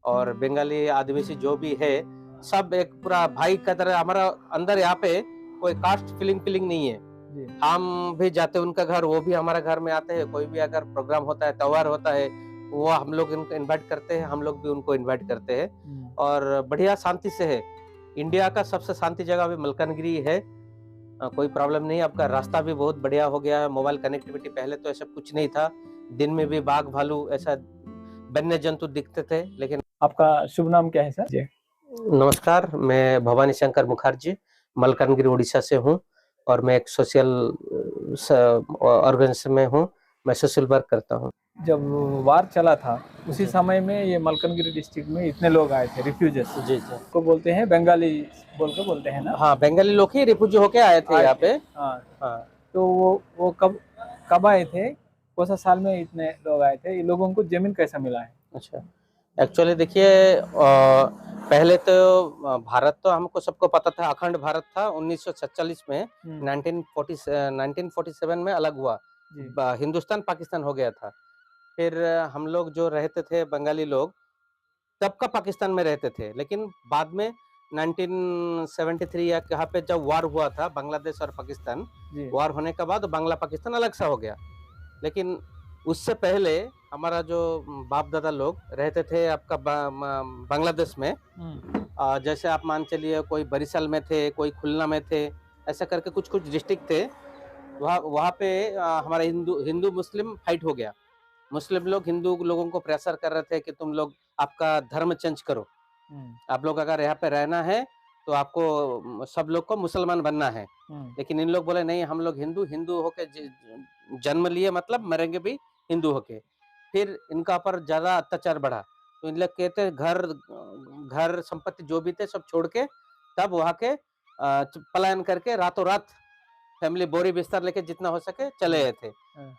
और बंगाली आदिवासी जो भी है, सब एक पूरा भाई का तरह हमारा अंदर। यहाँ पे कोई कास्ट फीलिंग नहीं है। जी। हम भी जाते हैं उनका घर, वो भी हमारा घर में आते हैं। कोई भी अगर प्रोग्राम होता है, त्योहार होता है, वो हम लोग इनको इनवाइट करते हैं, हम लोग भी उनको इनवाइट करते हैं। और बढ़िया शांति से है। इंडिया का सबसे शांति जगह अभी मलकानगिरी है। कोई प्रॉब्लम नहीं। आपका रास्ता भी बहुत बढ़िया हो गया है, मोबाइल कनेक्टिविटी। पहले तो ऐसा कुछ नहीं था, दिन में भी बाघ भालू ऐसा वन्य जंतु दिखते थे, लेकिन आपका शुभ नाम क्या है सर? जी। नमस्कार, मैं भवानी शंकर मुखर्जी मलकानगिरी उड़ीसा से हूँ और मैं एक सोशल ऑर्गेनाइजेशन में हूँ। मैं सोशल वर्क करता हूँ। जब वार चला था उसी जी। समय में ये मलकानगिरी डिस्ट्रिक्ट में इतने लोग आए थे रिफ्यूजेस, जी जी। को बोलते हैं बंगाली बोलते हैं ना? हाँ, बंगाली लोग ही रिफ्यूजी होके आए थे आए यहाँ थे। पे। हाँ। हाँ। तो वो कब कब आए थे? कौन सा साल में इतने लोग आए थे? ये लोगों को जमीन कैसा मिला है? अच्छा, एक्चुअली देखिए, पहले तो भारत तो हमको सबको पता था, अखंड भारत था 1947 में। 1947 में अलग हुआ, जी। हिंदुस्तान पाकिस्तान हो गया था। फिर हम लोग जो रहते थे बंगाली लोग, तब का पाकिस्तान में रहते थे, लेकिन बाद में 1973 या कहाँ पे जब वार हुआ था बांग्लादेश और पाकिस्तान, जी। वार होने के बाद बांग्ला पाकिस्तान अलग सा हो गया। लेकिन उससे पहले हमारा जो बाप दादा लोग रहते थे आपका बांग्लादेश में। जैसे आप मान चलिए, कोई बरिशाल में थे, कोई खुलना में थे, ऐसा करके कुछ कुछ डिस्ट्रिक्ट थे। वहाँ वहाँ पे हमारा हिंदू हिंदू मुस्लिम फाइट हो गया। मुस्लिम लोग हिंदू लोगों को प्रेशर कर रहे थे कि तुम लोग आपका धर्म चेंज करो। आप लोग अगर यहाँ पे रहना है तो आपको सब लोग को मुसलमान बनना है। लेकिन इन लोग बोले नहीं, हम लोग हिंदू हिंदू होके जन्म लिए, मतलब मरेंगे भी हिंदू होके। फिर इनका ऊपर ज्यादा अत्याचार बढ़ा, तो इन लोग कहते घर घर संपत्ति जो भी थे सब छोड़ के, तब वहाँ के पलायन करके रातों रात फैमिली बोरी बिस्तर लेके जितना हो सके चले गए थे।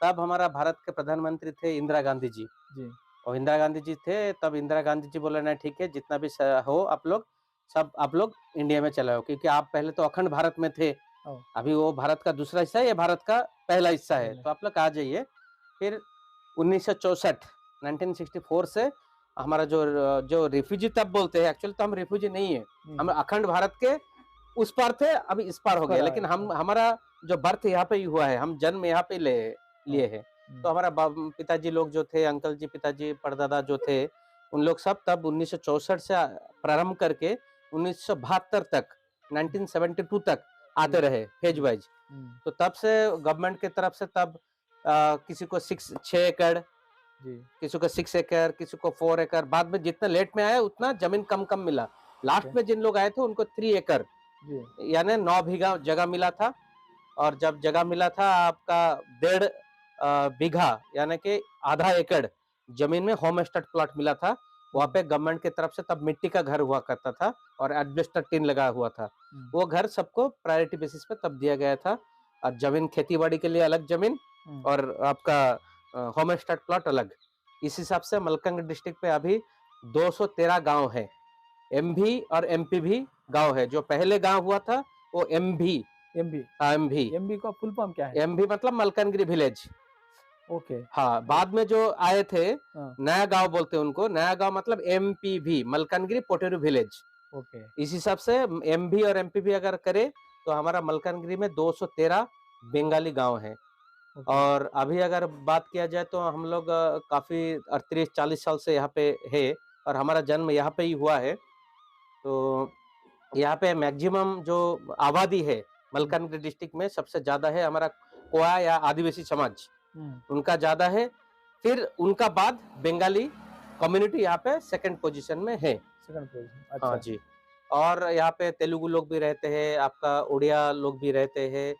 तब हमारा भारत के प्रधानमंत्री थे इंदिरा गांधी जी। जी। और इंदिरा गांधी जी थे, तब इंदिरा गांधी जी बोले ना ठीक है, जितना भी हो आप लोग, सब आप लोग इंडिया में चले आओ, क्योंकि आप पहले तो अखंड भारत में थे। अभी वो भारत का दूसरा हिस्सा है, ये भारत का पहला हिस्सा है, तो आप लोग आ जाइए। फिर 1964 1964 से हमारा जो जो रिफ्यूजी तब बोलते हैं, एक्चुअली तो हम रिफ्यूजी नहीं है, हम अखंड भारत के उस पार थे, अभी इस पार हो गया। लेकिन हम हमारा जो बर्थ यहाँ पे ही हुआ है, हम जन्म यहाँ पे लिए हैं। तो हमारा पिताजी लोग जो थे, अंकल जी, पिताजी, परदादा जो थे, उन लोग सब तब 1964 से प्रारंभ करके 1972 तक, 1972 तक आते रहे फेज वाइज। तो तब से गवर्नमेंट की तरफ से तब किसी को 6 एकड़, किसी को 6 एकड़, किसी को 4 एकड़, बाद में जितना लेट में आया उतना जमीन कम कम मिला। लास्ट में जिन लोग आए थे उनको 3 एकड़ यानी 9 बीघा जगह मिला था। और जब जगह मिला था आपका 1.5 बीघा यानी कि आधा एकड़ जमीन में होम स्टेट प्लॉट मिला था। वहाँ पे गवर्नमेंट की तरफ से तब मिट्टी का घर हुआ करता था और एडजस्टर टीन लगा हुआ था। वो घर सबको प्रायोरिटी बेसिस पे तब दिया गया था। और जमीन खेती बाड़ी के लिए अलग जमीन और आपका होम स्टेट प्लॉट अलग। इस हिसाब से मलकानगिरी डिस्ट्रिक्ट पे अभी 213 गांव है। एमवी और एमपी भी गांव है। जो पहले गांव हुआ था वो एमवी एमबी का फुल फॉर्म क्या है? एमवी मतलब मलकानगिरी विलेज। ओके। हाँ, बाद में जो आए थे नया गांव बोलते हैं उनको। नया गांव मतलब एमपीवी, मलकानगिरी पोटेरो विलेज। ओके। इस हिसाब से एमवी और एमपीवी अगर करे तो हमारा मलकानगिरी में 213 बंगाली गांव है। और अभी अगर बात किया जाए तो हम लोग काफी 38-40 साल से यहाँ पे है और हमारा जन्म यहाँ पे ही हुआ है। तो यहाँ पे मैक्सिमम जो आबादी है मलकानगिरी डिस्ट्रिक्ट में सबसे ज्यादा है हमारा कोया या आदिवासी समाज, उनका ज्यादा है। फिर उनका बाद बंगाली कम्युनिटी यहाँ पे सेकंड पोजीशन में है। अच्छा। हाँ जी। और यहाँ पे तेलुगु लोग भी रहते हैं, आपका उड़िया लोग भी रहते हैं,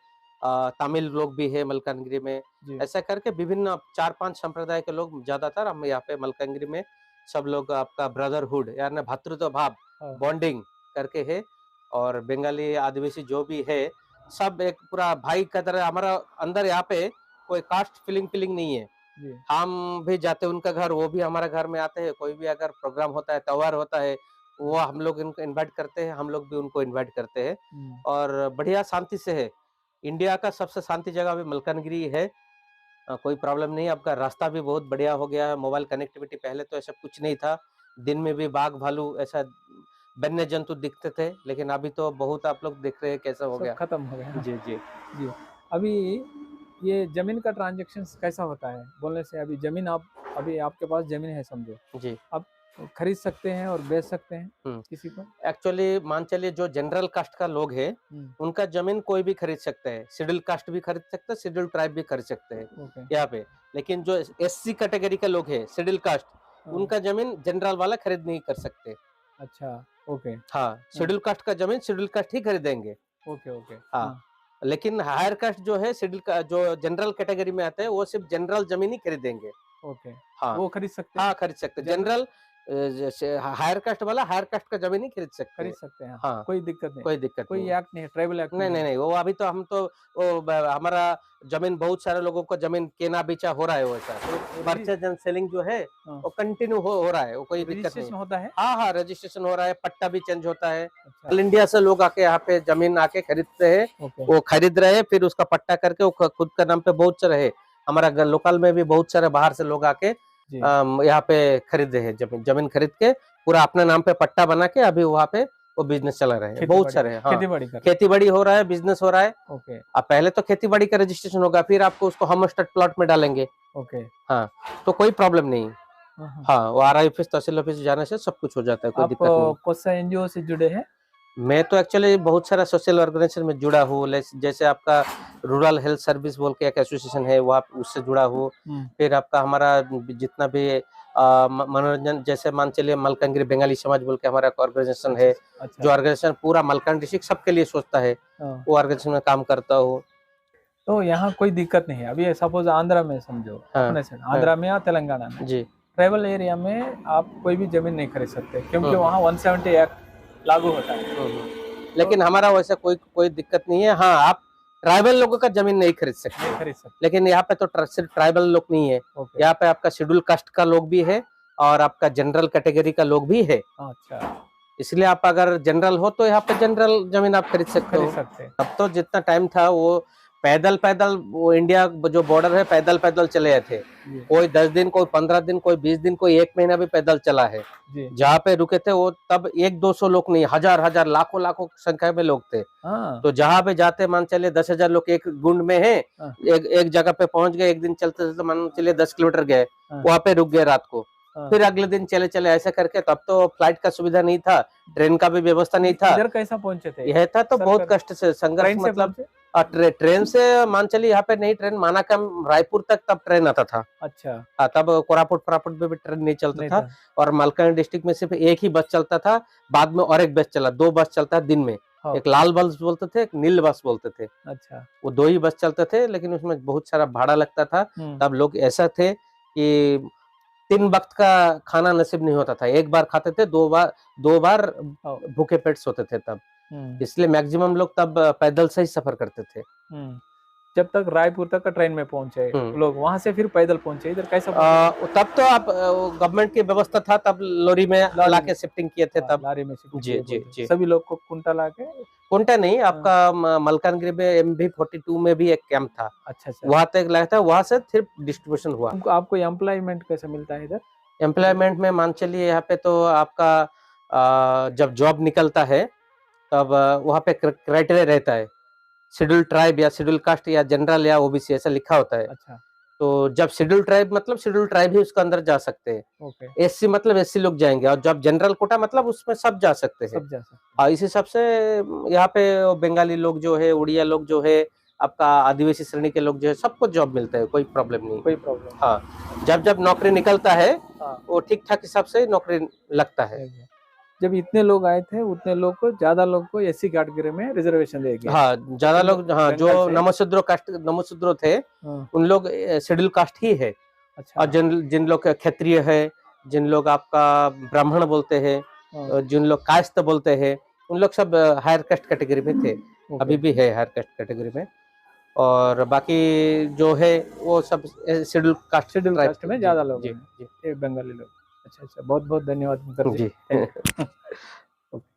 तमिल लोग भी है मलकानगिरी में। ऐसा करके विभिन्न 4-5 संप्रदाय के लोग ज्यादातर हम यहाँ पे मलकानगिरी में सब लोग आपका ब्रदरहुड यानी भातृत्व भाव बॉन्डिंग करके है। और बंगाली आदिवासी जो भी है, सब एक पूरा भाई का तरह हमारा अंदर। यहाँ पे कोई कास्ट फीलिंग नहीं है। हम भी जाते हैं उनका घर, वो भी हमारा घर में आते हैं। कोई भी अगर प्रोग्राम होता है, त्योहार होता है, वो हम लोग इनको इनवाइट करते हैं, हम लोग भी उनको इनवाइट करते हैं। और बढ़िया शांति से है। इंडिया का सबसे शांति जगह अभी मलकानगिरी है। कोई प्रॉब्लम नहीं। आपका रास्ता भी बहुत बढ़िया हो गया है, मोबाइल कनेक्टिविटी। पहले तो ऐसा कुछ नहीं था, दिन में भी बाघ भालू ऐसा वन्य जंतु दिखते थे, लेकिन अभी तो बहुत आप लोग देख रहे हैं कैसा हो सब गया। खत्म हो गया। जी जी जी। अभी ये ज़मीन का ट्रांज़ैक्शन कैसा होता है? बोलने से अभी ज़मीन अभी आपके पास ज़मीन है समझो, जी। आप खरीद सकते हैं और बेच सकते हैं हम्म। किसी को? एक्चुअली मान चलिए जो जनरल कास्ट का लोग है, हुँ, उनका जमीन कोई भी खरीद सकता है, शेड्यूल कास्ट भी खरीद सकता है, शेड्यूल ट्राइब भी खरीद सकते हैं ओके। यहाँ पे। लेकिन जो एससी कैटेगरी के लोग हैं, शेड्यूल कास्ट, हाँ, उनका जमीन जनरल वाला खरीद नहीं कर सकते। अच्छा, ओके। हाँ, हाँ, शेड्यूल कास्ट का जमीन शेड्यूल कास्ट ही खरीदेंगे। Okay, okay. हाँ, हाँ, लेकिन हायर कास्ट जो है शेड्यूल का जो जनरल कैटेगरी में आता है, वो सिर्फ जनरल जमीन ही खरीदेंगे। ओके। हाँ, वो खरीद सकते हैं? हाँ, खरीद सकते हैं। जनरल जनरल जैसे हायर कास्ट वाला हायर कास्ट का जमीन ही खरीद सकते खरीद हैं। सकते हैं, हाँ, कोई दिक्कत नहीं। कोई दिक्कत कोई नहीं है। एक्ट नहीं है, ट्राइबल एक्ट नहीं, नहीं नहीं, है। नहीं, वो अभी तो हम तो वो हमारा जमीन बहुत सारे लोगों को जमीन केना बेचा हो रहा है वैसा। तो परचेज एंड सेलिंग जो है हाँ, वो कंटिन्यू हो रहा है, वो कोई दिक्कत नहीं। रजिस्ट्रेशन होता है? हाँ, हाँ, रजिस्ट्रेशन हो रहा है, पट्टा भी चेंज होता है। अच्छा, ऑल इंडिया से लोग आके यहाँ पे जमीन आके खरीदते हैं, ओके। वो खरीद रहे हैं, फिर उसका पट्टा करके वो खुद का नाम पे बहुत सारे है। हमारा लोकल में भी बहुत सारे बाहर से लोग आके जी, यहाँ पे खरीदे हैं जमीन खरीद के पूरा अपने नाम पे पट्टा बना के अभी वहाँ पे वो बिजनेस चला रहे हैं, बहुत सारे। हाँ, खेती-बाड़ी कर खेती बाड़ी हो रहा है, बिजनेस हो रहा है। ओके, अब पहले तो खेती बाड़ी का रजिस्ट्रेशन होगा, फिर आपको उसको होम स्टेट प्लॉट में डालेंगे। ओके। हाँ, तो कोई प्रॉब्लम नहीं। हाँ, हाँ। हाँ, वो आरआई ऑफिस तहसील ऑफिस जाने से सब कुछ हो जाता है, कोई आप दिक्कत नहीं। कौन सा एनजीओ से जुड़े हैं? मैं तो एक्चुअली बहुत सारा सोशल ऑर्गेनाइजेशन में जुड़ा हूँ, जैसे आपका रूरल हेल्थ सर्विस बोल के एक एसोसिएशन है, वहाँ उससे जुड़ा हूँ। हुँ, फिर आपका हमारा जितना भी मनोरंजन, जैसे मान चलिए मलकानगिरी बंगाली समाज बोल के हमारा एक ऑर्गेनाइजेशन है, अच्छा, जो ऑर्गेनाइजेशन पूरा मलकान डिस्ट्रिक्ट सबके लिए सोचता है, हाँ। वो ऑर्गेनाइजेशन में काम करता हूँ। तो यहाँ कोई दिक्कत नहीं है। अभी सपोज़ आंध्रा में समझो, हाँ, अपने साइड हाँ, आंध्रा में या तेलंगाना में, जी। ट्राइबल एरिया में आप कोई भी ज़मीन नहीं खरीद सकते क्योंकि हम्म, वहाँ 170 एक्ट लागू होता है। तो लेकिन हमारा वैसा कोई कोई दिक्कत नहीं है। हाँ, आप ट्राइबल लोगों का जमीन नहीं खरीद सकते, नहीं खरीद सकते। लेकिन यहाँ पे तो सिर्फ ट्राइबल लोग नहीं है, ओके, यहाँ पे आपका शेड्यूल कास्ट का लोग भी है और आपका जनरल कैटेगरी का लोग भी है। अच्छा, इसलिए आप अगर जनरल हो तो यहाँ पे जनरल जमीन आप खरीद सकते खरीद हो। सकते हैं। अब तो जितना टाइम था वो पैदल पैदल, वो इंडिया जो बॉर्डर है पैदल पैदल चले आए थे। जी, कोई 10 दिन, कोई 15 दिन, कोई 20 दिन, कोई 1 महीना भी पैदल चला है। जी। जहाँ पे रुके थे वो तब 100-200 लोग नहीं, हजार हजार लाखों लाखों संख्या में लोग थे। हाँ, तो जहाँ पे जाते मान चलिए 10,000 लोग एक गुंड में है, हाँ, एक जगह पे पहुंच गए, एक दिन चलते चलते मान चलिए 10 किलोमीटर गए, हाँ, वहां पे रुक गए रात को, हाँ। फिर अगले दिन चले चले ऐसे करके। तब तो फ्लाइट का सुविधा नहीं था, ट्रेन का भी व्यवस्था नहीं था, इधर कैसा पहुँचे थे? यह था तो बहुत सरकार कष्ट से संघर्ष, ट्रेन से मतलब पहुँचे? ट्रेन से मान चलिए यहाँ पे नहीं, ट्रेन मानाकम रायपुर तक तब ट्रेन आता था। अच्छा, हाँ, तब कोरापुट फरापुट में भी ट्रेन नहीं चलता नहीं था, था। और मलकान डिस्ट्रिक्ट में सिर्फ एक ही बस चलता था। बाद में और एक बस चला, 2 बस चलता है दिन में, हाँ, एक लाल बस बोलते थे, एक नील बस बोलते थे। अच्छा। वो 2 ही बस चलते थे, लेकिन उसमें बहुत सारा भाड़ा लगता था। हुँ, तब लोग ऐसा थे कि 3 वक्त का खाना नसीब नहीं होता था, एक बार खाते थे, 2 बार हाँ, भूखे पेट सोते थे तब। हुँ, इसलिए मैक्सिमम लोग तब पैदल से ही सफर करते थे। हुँ। जब तक रायपुर तक का ट्रेन में पहुँचे हम्म। लोग, वहाँ से फिर पैदल पहुँचे, इधर कैसा पहुँचे? तब तो आप गवर्नमेंट की व्यवस्था था, तब लॉरी में लॉरी लाके में। शिफ्टिंग किए थे हाँ, तब। लारी में शिफ्ट जी किए जी बोलते। जी। सभी लोग को कुंटा लाके कोंटा नहीं, हाँ, आपका मलकानगिरी में MV42 में भी एक कैंप था, अच्छा, अच्छा। वहां तक लगा था, वहां से फिर डिस्ट्रीब्यूशन हुआ। तुमको आपको एम्प्लॉयमेंट कैसा मिलता है इधर? एम्प्लॉयमेंट में मान चलिए यहाँ पे तो आपका जब जॉब निकलता है तब वहाँ पे क्राइटेरिया रहता है, शेड्यूल ट्राइब या शेड्यूल कास्ट या जनरल या ओबीसी ऐसा लिखा होता है। अच्छा, तो जब शेड्यूल ट्राइब मतलब शेड्यूल ट्राइब ही उसके अंदर जा सकते हैं, ओके, एससी मतलब एससी लोग जाएंगे, और जब जनरल कोटा मतलब उसमें सब जा सकते हैं। सब जा सकते हैं। और इस हिसाब से यहाँ पे बंगाली लोग जो है, उड़िया लोग जो है, आपका आदिवासी श्रेणी के लोग जो है, सबको जॉब मिलता है, कोई प्रॉब्लम नहीं। कोई प्रॉब्लम हाँ, जब जब नौकरी निकलता है हाँ, वो ठीक ठाक हिसाब से नौकरी लगता है। ठीक है। जब इतने लोग आए थे, उतने लोग को ज़्यादा लोग को एससी कैटेगरी में रिजर्वेशन दे गया। हाँ, ज्यादा तुम लोग, हाँ, जंगल जो से नमशूद्र थे हाँ, उन लोग शेड्यूल कास्ट ही है। अच्छा, और जिन लोग क्षत्रिय है, जिन लोग आपका ब्राह्मण बोलते हैं, हाँ, जिन लोग कायस्थ बोलते हैं, उन लोग सब हायर कास्ट कैटेगरी में थे, ओके। अभी भी है हायर कास्ट कैटेगरी में। और बाकी जो है वो सब schedule caste schedule tribe caste में जी ज़्यादा लोग जी हैं, ये बंगाली लोग। अच्छा, अच्छा, बहुत-बहुत धन्यवाद मुखर्जी। जी थैंक यू। जी